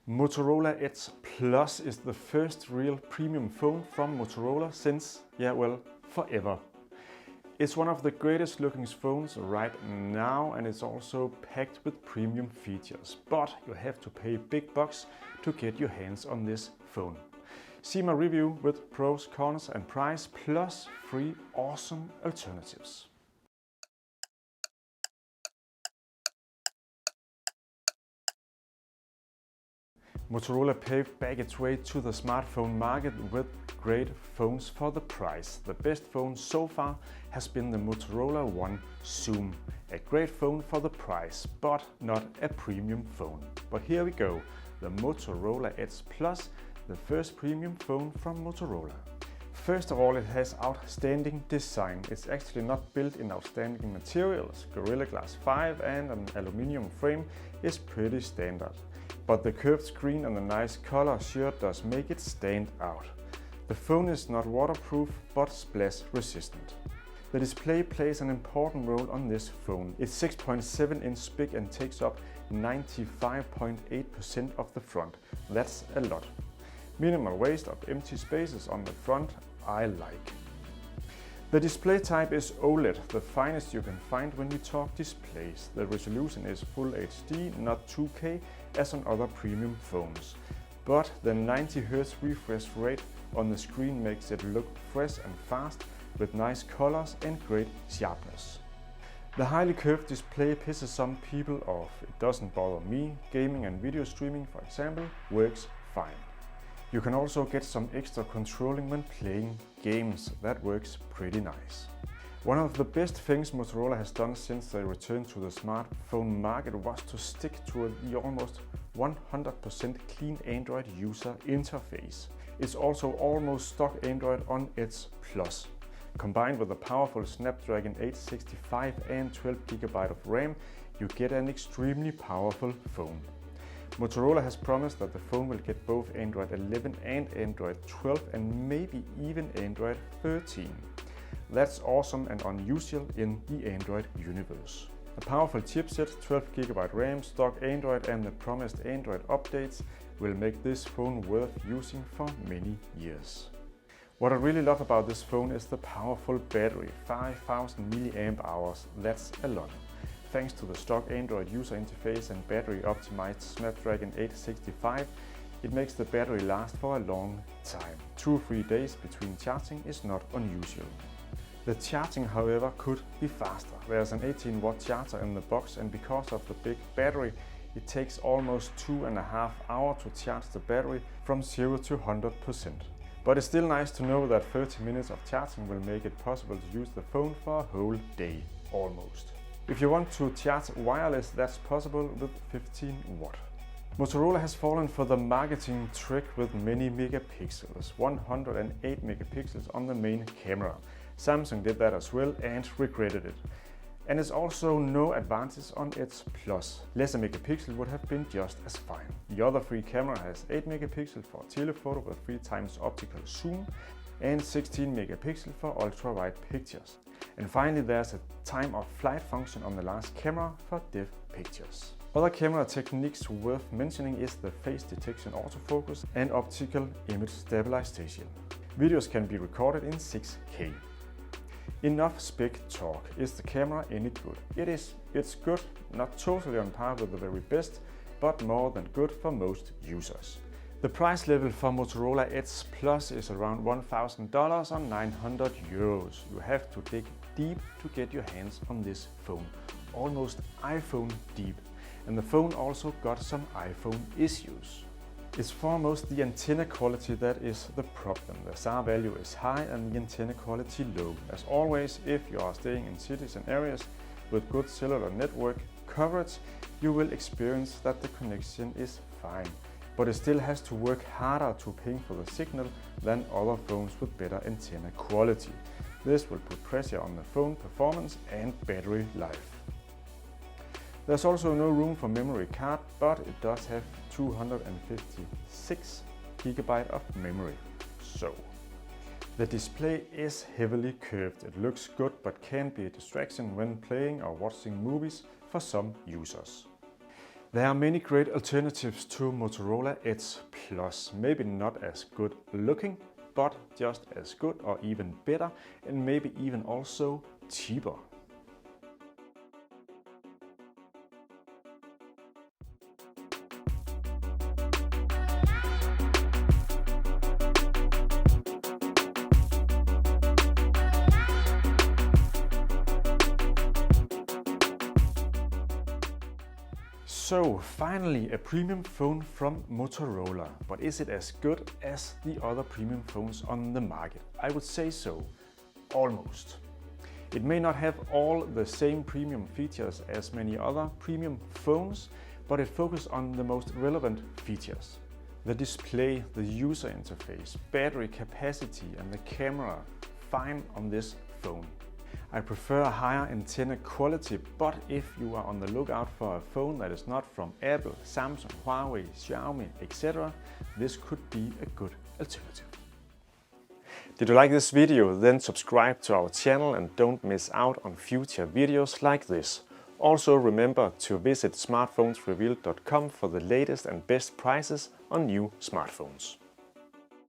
Motorola Edge Plus is the first real premium phone from Motorola since, forever. It's one of the greatest looking phones right now, and it's also packed with premium features. But you have to pay big bucks to get your hands on this phone. See my review with pros, cons and price, plus 3 awesome alternatives. Motorola paved back its way to the smartphone market with great phones for the price. The best phone so far has been the Motorola One Zoom. A great phone for the price, but not a premium phone. But here we go, the Motorola Edge Plus, the first premium phone from Motorola. First of all, it has outstanding design. It's actually not built in outstanding materials. Gorilla Glass 5 and an aluminium frame is pretty standard. But the curved screen and the nice color sure does make it stand out. The phone is not waterproof but splash resistant. The display plays an important role on this phone. It's 6.7 inch big and takes up 95.8% of the front. That's a lot. Minimal waste of empty spaces on the front, I like. The display type is OLED, the finest you can find when you talk displays. The resolution is Full HD, not 2K as on other premium phones. But the 90 Hz refresh rate on the screen makes it look fresh and fast with nice colors and great sharpness. The highly curved display pisses some people off. It doesn't bother me. Gaming and video streaming, for example, works fine. You can also get some extra controlling when playing games. That works pretty nice. One of the best things Motorola has done since they returned to the smartphone market was to stick to the almost 100% clean Android user interface. It's also almost stock Android on Edge Plus. Combined with a powerful Snapdragon 865 and 12GB of RAM, you get an extremely powerful phone. Motorola has promised that the phone will get both Android 11 and Android 12 and maybe even Android 13. That's awesome and unusual in the Android universe. A powerful chipset, 12GB RAM, stock Android and the promised Android updates will make this phone worth using for many years. What I really love about this phone is the powerful battery, 5000 mAh. That's a lot. Thanks to the stock Android user interface and battery optimized Snapdragon 865, it makes the battery last for a long time. 2-3 days between charging is not unusual. The charging, however, could be faster. There's an 18-watt charger in the box, and because of the big battery, it takes almost 2.5 hours to charge the battery from 0 to 100%. But it's still nice to know that 30 minutes of charging will make it possible to use the phone for a whole day, almost. If you want to charge wireless, that's possible with 15 watt. Motorola has fallen for the marketing trick with many megapixels, 108 megapixels on the main camera. Samsung did that as well and regretted it. And it's also no advantage on Edge Plus. Less a megapixel would have been just as fine. The other 3 camera has 8 megapixels for telephoto with 3x optical zoom and 16 megapixels for ultra-wide pictures. And finally, there's a time of flight function on the last camera for depth pictures. Other camera techniques worth mentioning is the face detection autofocus and optical image stabilization. Videos can be recorded in 6K. Enough spec talk. Is the camera any good? It is. It's good, not totally on par with the very best, but more than good for most users. The price level for Motorola Edge Plus is around $1,000 or 900 euros. You have to dig deep to get your hands on this phone. Almost iPhone deep. And the phone also got some iPhone issues. It's foremost the antenna quality that is the problem. The SAR value is high and the antenna quality low. As always, if you are staying in cities and areas with good cellular network coverage, you will experience that the connection is fine. But it still has to work harder to ping for the signal than other phones with better antenna quality. This will put pressure on the phone performance and battery life. There's also no room for memory card, but it does have 256 GB of memory. So, the display is heavily curved. It looks good but can be a distraction when playing or watching movies for some users. There are many great alternatives to Motorola Edge Plus, maybe not as good looking, but just as good or even better, and maybe even also cheaper. So finally, a premium phone from Motorola, but is it as good as the other premium phones on the market? I would say so, almost. It may not have all the same premium features as many other premium phones, but it focuses on the most relevant features. The display, the user interface, battery capacity and the camera, fine on this phone. I prefer a higher antenna quality, but if you are on the lookout for a phone that is not from Apple, Samsung, Huawei, Xiaomi, etc., this could be a good alternative. Did you like this video? Then subscribe to our channel and don't miss out on future videos like this. Also remember to visit smartphonesrevealed.com for the latest and best prices on new smartphones.